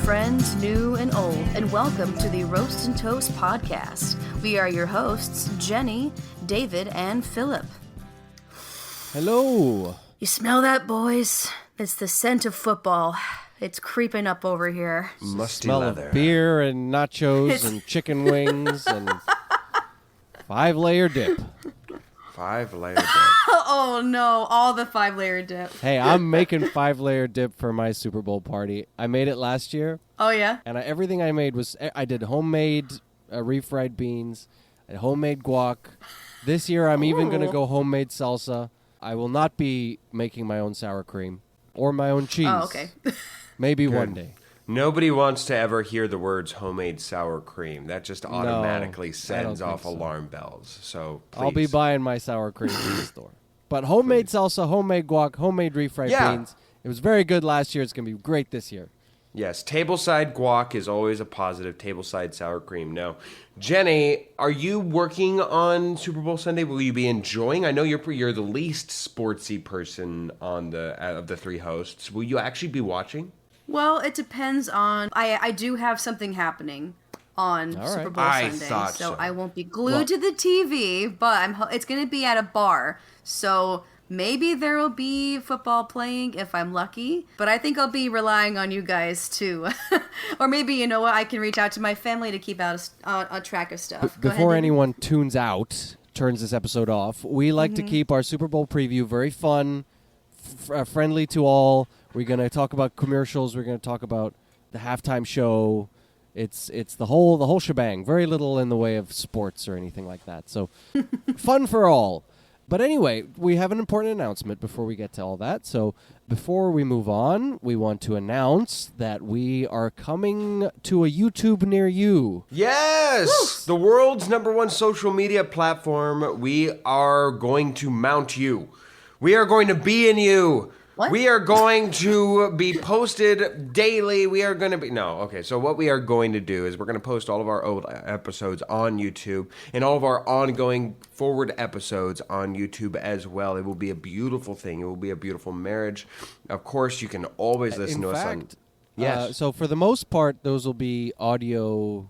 friends new and old, and welcome to the Roast and Toast podcast. We are your hosts, Jennie, David, and Philip. Hello. You smell that, boys? It's the scent of football. It's creeping up over here. Musty Smell leather. of beer and nachos and chicken wings and 5-layer dip. 5-layer dip. Oh no, all the 5-layer dip. Hey, I'm making 5-layer dip for my Super Bowl party. I made it last year. Oh yeah? And everything I made was, I did homemade refried beans, and homemade guac. This year I'm even going to go homemade salsa. I will not be making my own sour cream or my own cheese. Oh, okay. Maybe one day. Nobody wants to ever hear the words homemade sour cream. That just automatically sends off alarm bells. So please. I'll be buying my sour cream from the store. But homemade salsa, homemade guac, homemade refried beans. It was very good last year. It's going to be great this year. Yes, tableside guac is always a positive. Tableside sour cream, no. Jennie, are you working on Super Bowl Sunday? Will you be enjoying? I know you're the least sportsy person on of the three hosts. Will you actually be watching? Well, it depends on... I do have something happening on Super Bowl Sunday, so I won't be glued to the TV, but it's going to be at a bar, so... Maybe there will be football playing if I'm lucky, but I think I'll be relying on you guys too. Or maybe, you know what, I can reach out to my family to keep out a track of stuff. Before anyone turns this episode off, we like to keep our Super Bowl preview very fun, friendly to all. We're going to talk about commercials. We're going to talk about the halftime show. It's the whole shebang. Very little in the way of sports or anything like that. So fun for all. But anyway, we have an important announcement before we get to all that. So before we move on, we want to announce that we are coming to a YouTube near you. Yes! The world's #1 social media platform. We are going to mount you. We are going to be in you. What? We are going to be posted daily. We are going to be... No, okay. So what we are going to do is we're going to post all of our old episodes on YouTube and all of our ongoing forward episodes on YouTube as well. It will be a beautiful thing. It will be a beautiful marriage. Of course, you can always listen to us on... Yes. So for the most part, those will be audio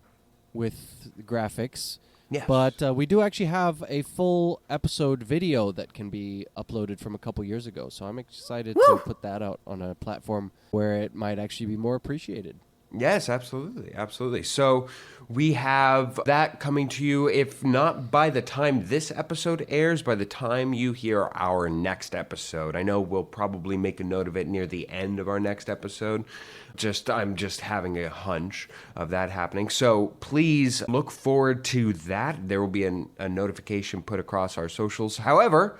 with graphics. Yes. But we do actually have a full episode video that can be uploaded from a couple years ago. So I'm excited to put that out on a platform where it might actually be more appreciated. Yes, absolutely. Absolutely. So we have that coming to you, if not by the time this episode airs, by the time you hear our next episode. I know we'll probably make a note of it near the end of our next episode. I'm just having a hunch of that happening. So please look forward to that. There will be a notification put across our socials. However,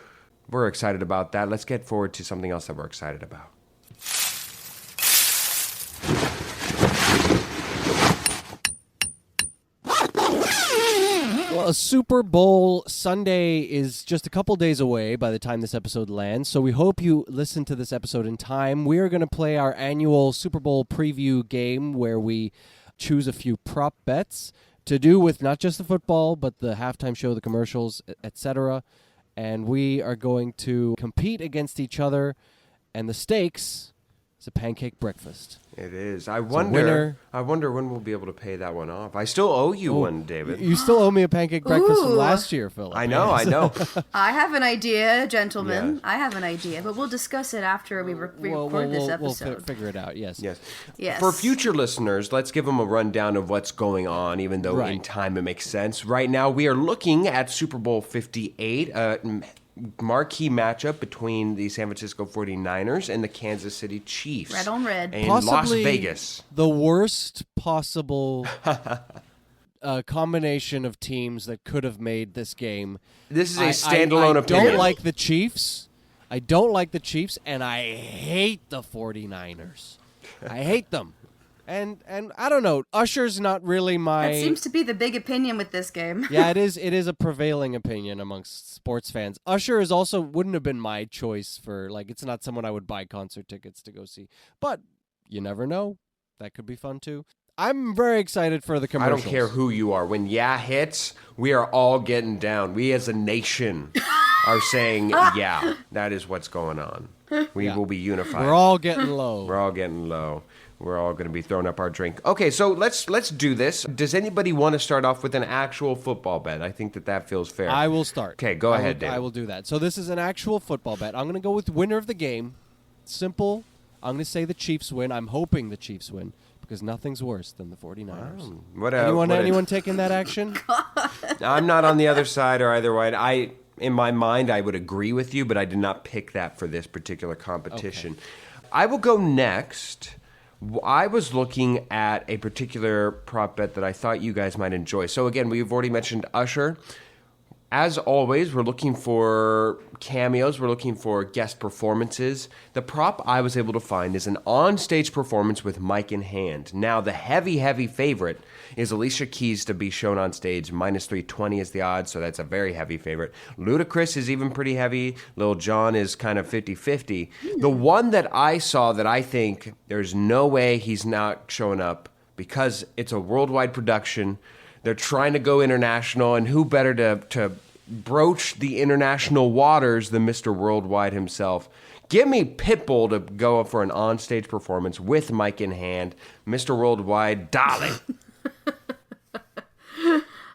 we're excited about that. Let's get forward to something else that we're excited about. Well, Super Bowl Sunday is just a couple days away by the time this episode lands, so we hope you listen to this episode in time. We are going to play our annual Super Bowl preview game where we choose a few prop bets to do with not just the football, but the halftime show, the commercials, etc. And we are going to compete against each other, and the stakes is a pancake breakfast. It is. I wonder when we'll be able to pay that one off. I still owe you one, David. You still owe me a pancake breakfast from last year, Philip. I know. I have an idea, gentlemen. Yes. I have an idea, but we'll discuss it after we record this episode. We'll figure it out, yes. Yes. For future listeners, let's give them a rundown of what's going on, even though in time it makes sense. Right now, we are looking at Super Bowl 58, marquee matchup between the San Francisco 49ers and the Kansas City Chiefs. Red on red. In Possibly Las Vegas. The worst possible combination of teams that could have made this game. This is a standalone opinion. I don't like the Chiefs. And I hate the 49ers. I hate them. And I don't know. Usher's not really my... That seems to be the big opinion with this game. Yeah, it is. It is a prevailing opinion amongst sports fans. Usher is also wouldn't have been my choice for, it's not someone I would buy concert tickets to go see. But you never know. That could be fun too. I'm very excited for the commercials. I don't care who you are. When hits, we are all getting down. We as a nation are saying, that is what's going on. We will be unified. We're all getting low. We're all going to be throwing up our drink. Okay, so let's do this. Does anybody want to start off with an actual football bet? I think that feels fair. I will start. Okay, go ahead, David. I will do that. So this is an actual football bet. I'm going to go with winner of the game. Simple. I'm going to say the Chiefs win. I'm hoping the Chiefs win because nothing's worse than the 49ers. Wow. Anyone taking that action? I'm not on the other side or either way. In my mind, I would agree with you, but I did not pick that for this particular competition. Okay. I will go next. I was looking at a particular prop bet that I thought you guys might enjoy. So again, we've already mentioned Usher. As always, we're looking for cameos. We're looking for guest performances. The prop I was able to find is an on-stage performance with mic in hand. Now, the heavy favorite is Alicia Keys to be shown on stage. Minus 320 is the odds, so that's a very heavy favorite. Ludacris is even pretty heavy. Lil Jon is kind of 50-50. The one that I saw that I think there's no way he's not showing up because it's a worldwide production. They're trying to go international, and who better to broach the international waters than Mr. Worldwide himself? Give me Pitbull to go for an on-stage performance with mic in hand. Mr. Worldwide, darling.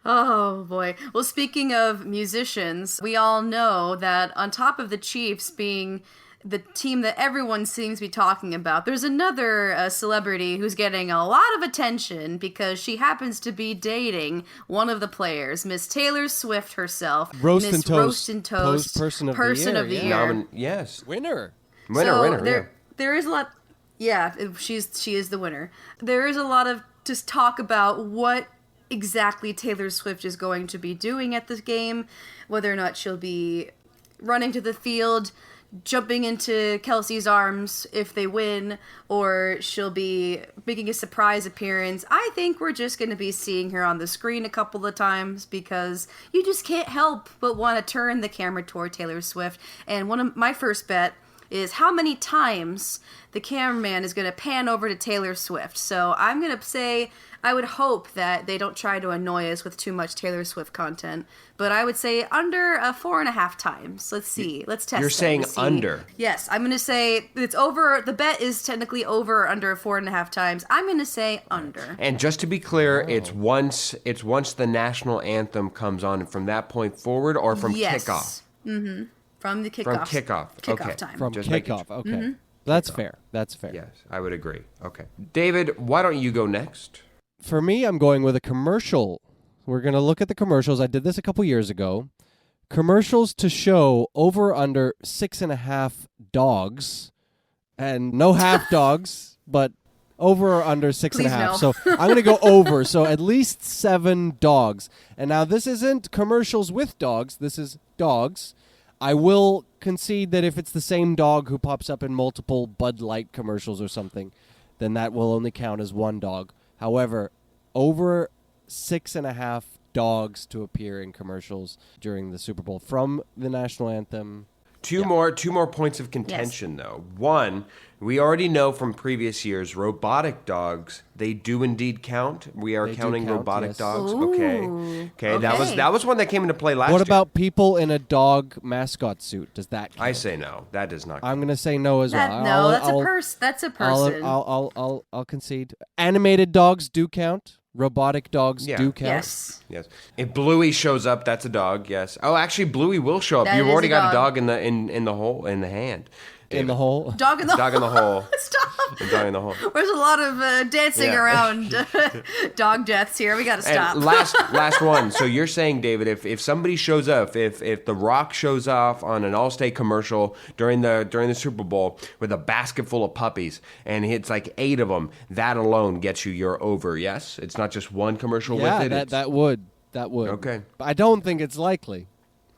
Oh, boy. Well, speaking of musicians, we all know that on top of the Chiefs being the team that everyone seems to be talking about, there's another celebrity who's getting a lot of attention because she happens to be dating one of the players, Miss Taylor Swift herself. Roast and Toast Person of the Year. Yes. Winner. Winner. There is a lot. Yeah, she is the winner. There is a lot of just talk about what exactly Taylor Swift is going to be doing at this game, whether or not she'll be running to the field, jumping into Kelsey's arms if they win, or she'll be making a surprise appearance. I think we're just going to be seeing her on the screen a couple of times because you just can't help but want to turn the camera toward Taylor Swift. And one of my first bet is how many times the cameraman is going to pan over to Taylor Swift. So I'm going to say I would hope that they don't try to annoy us with too much Taylor Swift content, but I would say under 4.5 times. Let's see. Let's test. You're saying under? Yes, I'm going to say it's over. The bet is technically over or under 4.5 times. I'm going to say under. And just to be clear, it's once the national anthem comes on, and from that point forward, or from kickoff. Mm-hmm. From the kickoff. From kickoff. Kickoff okay. time. From just kickoff. Okay. Mm-hmm. That's fair. Yes, I would agree. Okay. David, why don't you go next? For me, I'm going with a commercial. We're going to look at the commercials. I did this a couple years ago. Commercials to show over under 6.5 dogs. And no half dogs, but over or under 6.5. No. So I'm going to go over. So at least 7 dogs. And now this isn't commercials with dogs. This is dogs. I will concede that if it's the same dog who pops up in multiple Bud Light commercials or something, then that will only count as one dog. However, over 6.5 dogs to appear in commercials during the Super Bowl from the national anthem. Two more points of contention, though. One, we already know from previous years, robotic dogs, they do indeed count. We are counting robotic dogs. Ooh. Okay. That was one that came into play last year. What about people in a dog mascot suit? Does that count? I say no. That does not count. I'm going to say no as well. No, that's a person. I'll concede. Animated dogs do count. Robotic dogs do count. Yes. If Bluey shows up, that's a dog. Yes. Oh, actually, Bluey will show up. That You've already got a dog dog in the hole in the hand. In the hole? Dog in the hole. Stop. Dog in the hole. There's a lot of dancing around dog deaths here. We got to stop. And last one. So you're saying, David, if somebody shows up, if The Rock shows off on an Allstate commercial during the Super Bowl with a basket full of puppies and it's like 8 of them, that alone gets you your over. Yes, it's not just one commercial with it. Yeah, that would. Okay. But I don't think it's likely.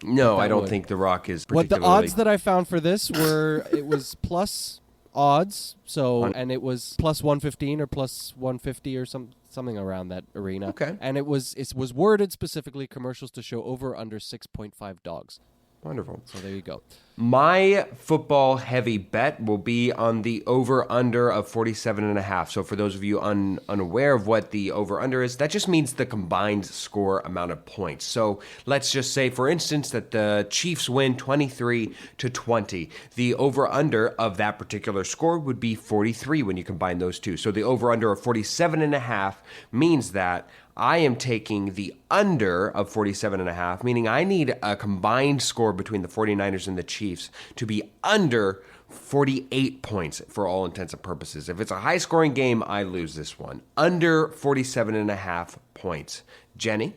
No, I don't think The Rock is particularly... What the odds that I found for this were, it was plus odds, and it was plus 115 or plus 150 or something around that arena. Okay. And it was worded specifically commercials to show over under 6.5 dogs. Wonderful. So there you go. My football heavy bet will be on the over-under of 47.5. So for those of you unaware of what the over-under is, that just means the combined score amount of points. So let's just say, for instance, that the Chiefs win 23-20. The over-under of that particular score would be 43 when you combine those two. So the over-under of 47.5 means that I am taking the under of 47.5, meaning I need a combined score between the 49ers and the Chiefs to be under 48 points for all intents and purposes. If it's a high-scoring game, I lose this one. Under 47.5 points. Jennie?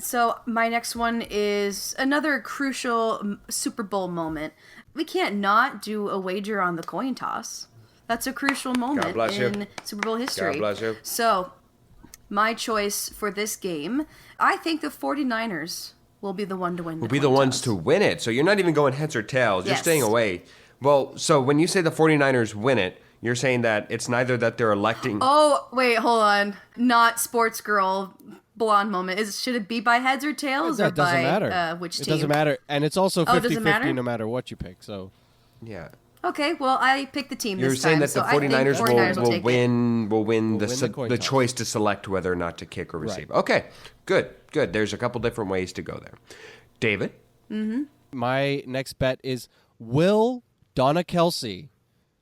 So my next one is another crucial Super Bowl moment. We can't not do a wager on the coin toss. That's a crucial moment in Super Bowl history. God bless you. So my choice for this game, I think the 49ers will be the one to win. Will be the ones to win it. So you're not even going heads or tails. You're staying away. Well, so when you say the 49ers win it, you're saying that it's neither that they're electing... Oh, wait, hold on. Not sports girl blonde moment. Should it be by heads or tails or by matter. Which team? It doesn't matter. And it's also 50-50 no matter what you pick. So yeah. Okay, well, I picked the team You're this time. You're saying that the 49ers will win the choice to select whether or not to kick or receive. Right. Okay, good. There's a couple different ways to go there. David? Mm-hmm. My next bet is, will Donna Kelsey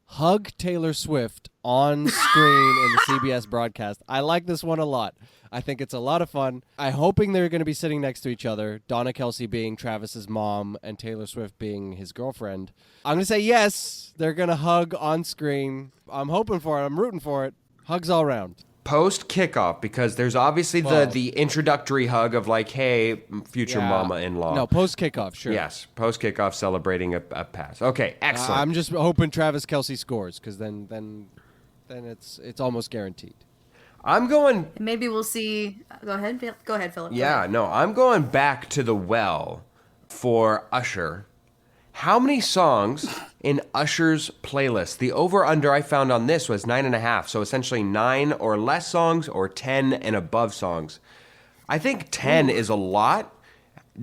hug Taylor Swift on screen in the CBS broadcast? I like this one a lot. I think it's a lot of fun. I'm hoping they're going to be sitting next to each other, Donna Kelsey being Travis's mom and Taylor Swift being his girlfriend. I'm going to say yes, they're going to hug on screen. I'm hoping for it. I'm rooting for it. Hugs all around. Post kickoff, because there's obviously the introductory hug of like, hey, future mama-in-law. No, post kickoff, sure. Yes, post kickoff celebrating a pass. Okay, excellent. I'm just hoping Travis Kelsey scores, because then it's almost guaranteed. I'm going... Maybe we'll see... Go ahead, Philip. Yeah, no, I'm going back to the well for Usher. How many songs in Usher's playlist? The over-under I found on this was 9.5, so essentially 9 or less songs or 10 and above songs. I think 10 is a lot.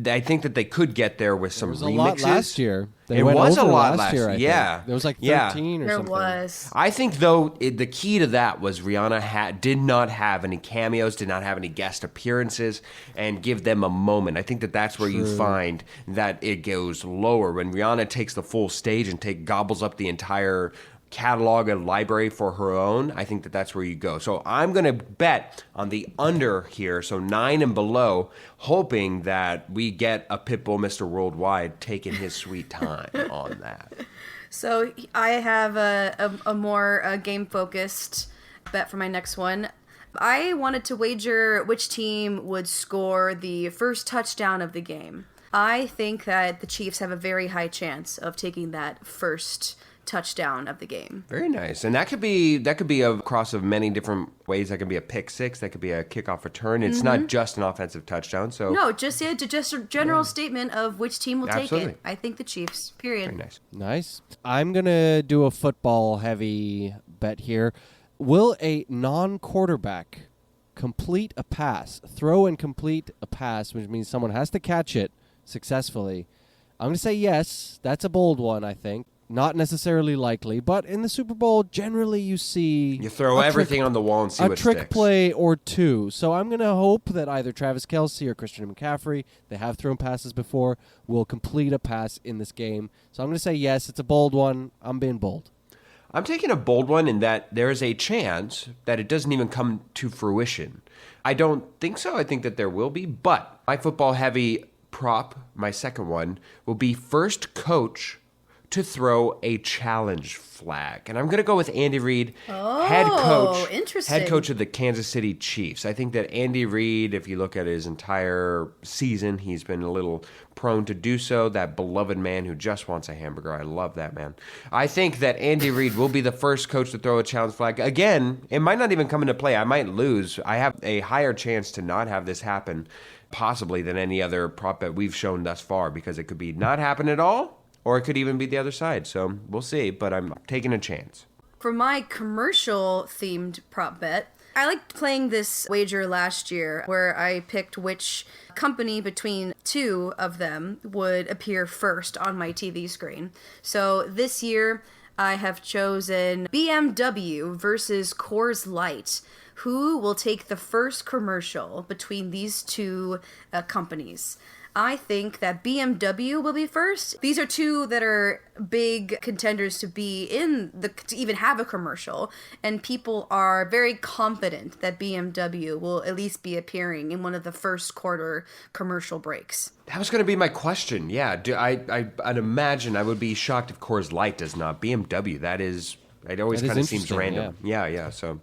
I think that they could get there with some remixes. It was a lot last year. It was a lot last year. Yeah. There was like 13 or there something. There was. I think, though, the key to that was Rihanna did not have any cameos, did not have any guest appearances, and give them a moment. I think that that's where you find that it goes lower. When Rihanna takes the full stage and gobbles up the entire catalog and library for her own, I think that that's where you go. So I'm going to bet on the under here, so 9 and below, hoping that we get a Pitbull Mr. Worldwide taking his sweet time on that. So I have a more game-focused bet for my next one. I wanted to wager which team would score the first touchdown of the game. I think that the Chiefs have a very high chance of taking that first touchdown of the game. Very nice. And that could be a cross of many different ways. That could be a pick six, that could be a kickoff return. It's not just an offensive touchdown. So no, just a general statement of which team will take it. I think the Chiefs. Period. Very nice. Nice. I'm gonna do a football heavy bet here. Will a non-quarterback complete a pass, throw and complete a pass, which means someone has to catch it successfully? I'm gonna say yes. That's a bold one, I think. Not necessarily likely, but in the Super Bowl, generally you see... You throw everything on the wall and see what sticks. A trick play or two. So I'm going to hope that either Travis Kelsey or Christian McCaffrey, they have thrown passes before, will complete a pass in this game. So I'm going to say yes, it's a bold one. I'm being bold. I'm taking a bold one in that there is a chance that it doesn't even come to fruition. I don't think so. I think that there will be, but my football-heavy prop, my second one, will be first coach to throw a challenge flag. And I'm going to go with Andy Reid, head coach of the Kansas City Chiefs. I think that Andy Reid, if you look at his entire season, he's been a little prone to do so. That beloved man who just wants a hamburger. I love that man. I think that Andy Reid will be the first coach to throw a challenge flag. Again, it might not even come into play. I might lose. I have a higher chance to not have this happen, possibly, than any other prop bet we've shown thus far, because it could be not happen at all, or it could even be the other side. So we'll see, but I'm taking a chance. For my commercial-themed prop bet, I liked playing this wager last year where I picked which company between two of them would appear first on my TV screen. So this year I have chosen BMW versus Coors Light. Who will take the first commercial between these two companies? I think that BMW will be first. These are two that are big contenders to even have a commercial, and people are very confident that BMW will at least be appearing in one of the first quarter commercial breaks. That was going to be my question. Yeah, I'd imagine I would be shocked if Coors Light does not. BMW, it always kind of seems random. Yeah. So,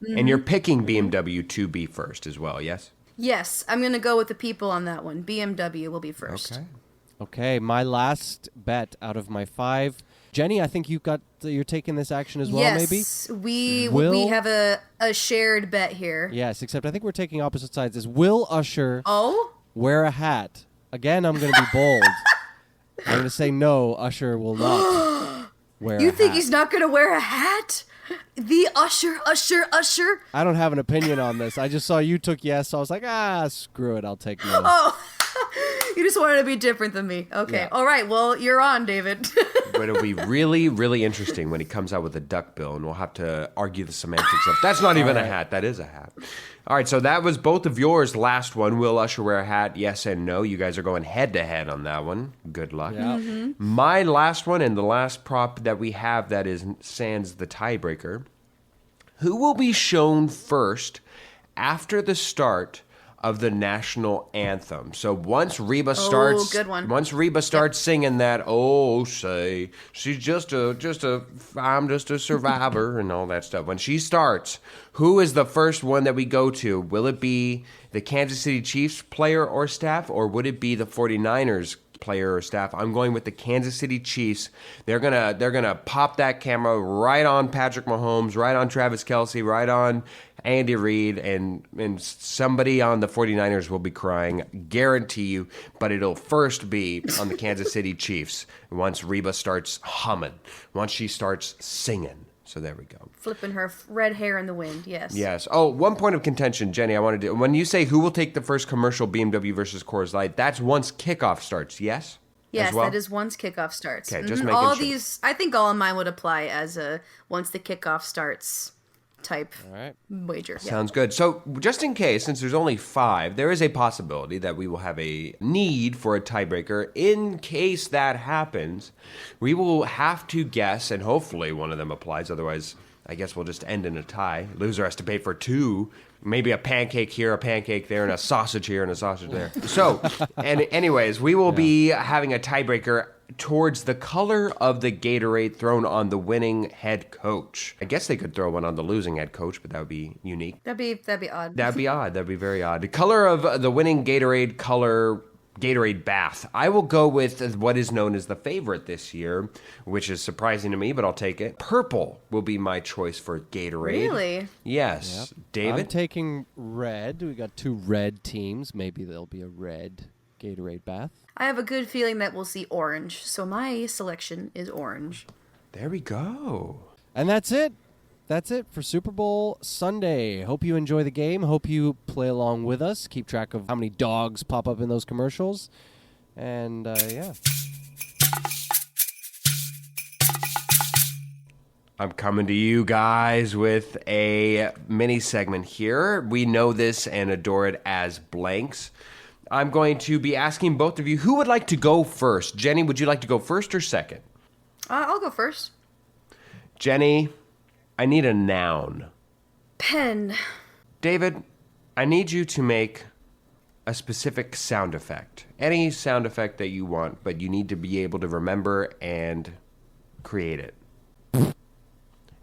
and you're picking BMW to be first as well, yes? Yes, I'm going to go with the people on that one. BMW will be first. Okay, my last bet out of my 5. Jenny, I think you're taking this action as well, maybe? Yes, we have a shared bet here. Yes, except I think we're taking opposite sides. Will Usher wear a hat? Again, I'm going to be bold. I'm going to say no, Usher will not wear a hat. You think he's not going to wear a hat? The Usher. I don't have an opinion on this. I just saw you took yes, so I was like, screw it, I'll take no. Oh, you just wanted to be different than me. Okay, yeah. All right, well, you're on, David. But it'll be really, really interesting when he comes out with a duck bill, and we'll have to argue the semantics of, that's not even a hat, that is a hat. All right, so that was both of yours. Last one, will Usher wear a hat? Yes and no. You guys are going head-to-head on that one. Good luck. Yeah. Mm-hmm. My last one and the last prop that we have that is sans the tiebreaker. Who will be shown first after the start of the national anthem? So once Reba starts, singing that, say she's I'm just a survivor and all that stuff. When she starts, who is the first one that we go to? Will it be the Kansas City Chiefs player or staff, or would it be the 49ers player or staff? I'm going with the Kansas City Chiefs. They're gonna pop that camera right on Patrick Mahomes, right on Travis Kelce, right on Andy Reid, and somebody on the 49ers will be crying, guarantee you, but it'll first be on the Kansas City Chiefs once Reba starts humming, once she starts singing. So there we go. Flipping her red hair in the wind, yes. Yes. Oh, one point of contention, Jenny, I wanted to... When you say who will take the first commercial, BMW versus Coors Light, that's once kickoff starts, yes? Yes, that is once kickoff starts. Okay, just making sure. These, I think all of mine would apply as a once the kickoff starts type wager. Sounds good. So just in case, since there's only 5, there is a possibility that we will have a need for a tiebreaker. In case that happens, we will have to guess, and hopefully one of them applies. Otherwise, I guess we'll just end in a tie. Loser has to pay for 2. Maybe a pancake here, a pancake there, and a sausage here, and a sausage there. So, and anyways, we will be having a tiebreaker towards the color of the Gatorade thrown on the winning head coach. I guess they could throw one on the losing head coach, but that would be unique. That'd be odd. That'd be odd. That'd be very odd. The color of the winning Gatorade Gatorade bath. I will go with what is known as the favorite this year, which is surprising to me, but I'll take it. Purple will be my choice for Gatorade. Really? Yes. Yep. David? I'm taking red. We got 2 red teams. Maybe there'll be a red Gatorade bath. I have a good feeling that we'll see orange, so my selection is orange. There we go. And that's it. That's it for Super Bowl Sunday. Hope you enjoy the game. Hope you play along with us. Keep track of how many dogs pop up in those commercials. And, yeah. I'm coming to you guys with a mini segment here. We know this and adore it as blanks. I'm going to be asking both of you, who would like to go first? Jenny, would you like to go first or second? I'll go first. Jenny, I need a noun. Pen. David, I need you to make a specific sound effect. Any sound effect that you want, but you need to be able to remember and create it.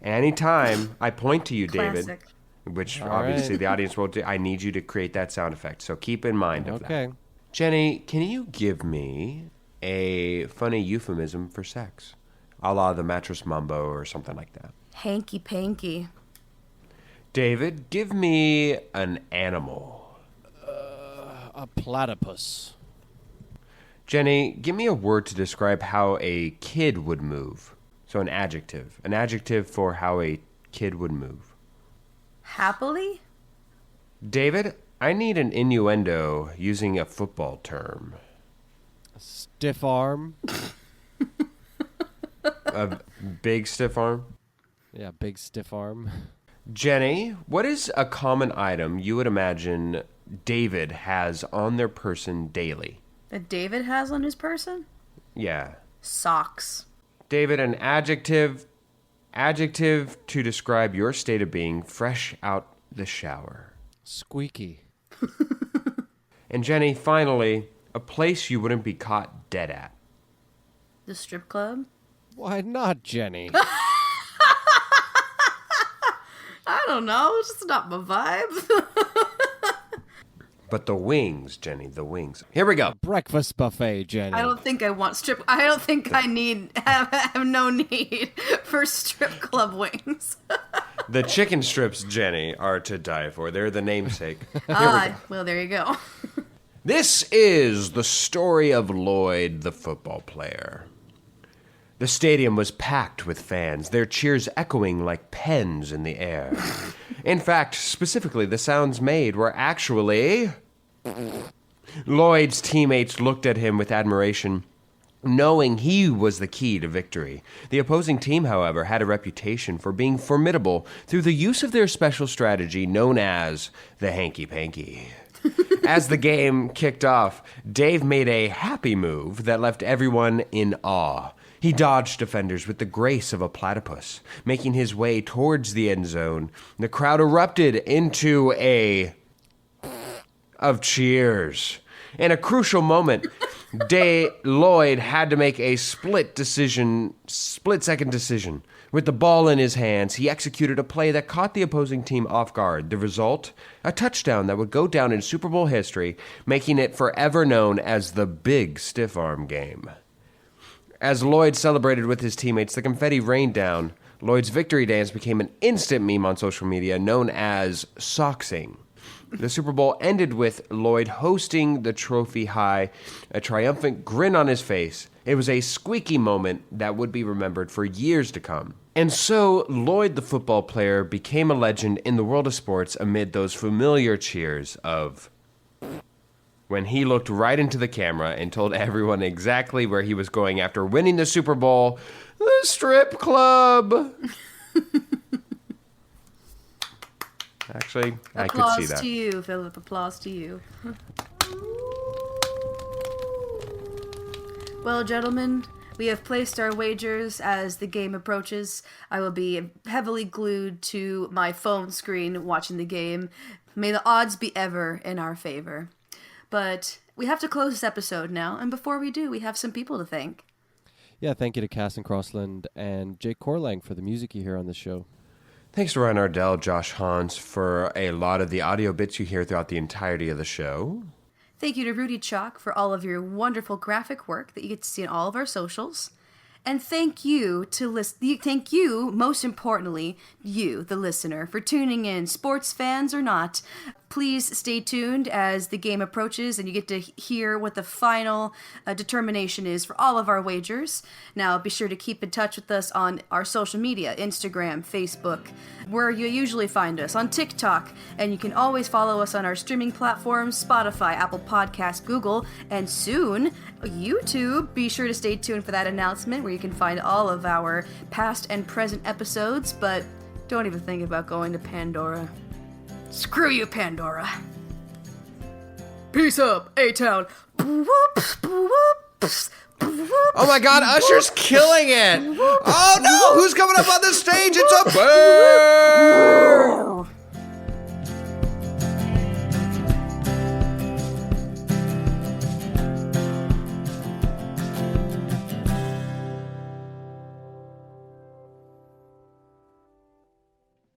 Anytime I point to you, David, Classic. Which obviously the audience will do, I need you to create that sound effect. So keep in mind of that. Okay. Jenny, can you give me a funny euphemism for sex? A la the mattress mambo or something like that. Hanky-panky. David, give me an animal. A platypus. Jenny, give me a word to describe how a kid would move. So an adjective. An adjective for how a kid would move. Happily? David, I need an innuendo using a football term. A stiff arm. A big stiff arm? Yeah, big stiff arm. Jennie, what is a common item you would imagine David has on their person daily? That David has on his person? Yeah. Socks. David, an adjective to describe your state of being fresh out the shower. Squeaky. And Jennie, finally, a place you wouldn't be caught dead at. The strip club? Why not, Jennie? I don't know. It's just not my vibe. But the wings, Jennie, the wings. Here we go. Breakfast buffet, Jennie. I don't think I want strip. I don't think I have no need for strip club wings. The chicken strips, Jennie, are to die for. They're the namesake. Well, there you go. This is the story of Lloyd, the football player. The stadium was packed with fans, their cheers echoing like pens in the air. In fact, specifically, the sounds made were actually... Lloyd's teammates looked at him with admiration, knowing he was the key to victory. The opposing team, however, had a reputation for being formidable through the use of their special strategy known as the hanky-panky. As the game kicked off, Dave made a happy move that left everyone in awe. He dodged defenders with the grace of a platypus, making his way towards the end zone. The crowd erupted into of cheers. In a crucial moment, Lloyd had to make a split-second decision. With the ball in his hands, he executed a play that caught the opposing team off guard. The result? A touchdown that would go down in Super Bowl history, making it forever known as the Big Stiff Arm Game. As Lloyd celebrated with his teammates, the confetti rained down. Lloyd's victory dance became an instant meme on social media known as socksing. The Super Bowl ended with Lloyd hosting the trophy high, a triumphant grin on his face. It was a squeaky moment that would be remembered for years to come. And so, Lloyd the football player became a legend in the world of sports amid those familiar cheers of... when he looked right into the camera and told everyone exactly where he was going after winning the Super Bowl, the strip club. Actually, I could see that. Applause to you, Philip. Applause to you. Well, gentlemen, we have placed our wagers as the game approaches. I will be heavily glued to my phone screen watching the game. May the odds be ever in our favor. But we have to close this episode now, and before we do, we have some people to thank. Yeah, thank you to Cass and Crossland and Jake Corlang for the music you hear on this show. Thanks to Ryan Ardell, Josh Hans for a lot of the audio bits you hear throughout the entirety of the show. Thank you to Rudy Chalk for all of your wonderful graphic work that you get to see on all of our socials. And thank you, most importantly, you, the listener, for tuning in, sports fans or not. Please stay tuned as the game approaches and you get to hear what the final determination is for all of our wagers. Now, be sure to keep in touch with us on our social media, Instagram, Facebook, where you usually find us, on TikTok. And you can always follow us on our streaming platforms, Spotify, Apple Podcasts, Google, and soon, YouTube. Be sure to stay tuned for that announcement where you can find all of our past and present episodes, but don't even think about going to Pandora. Screw you, Pandora. Peace up, A-Town. Oh my god, Usher's killing it! Oh no, who's coming up on the stage? It's a bird!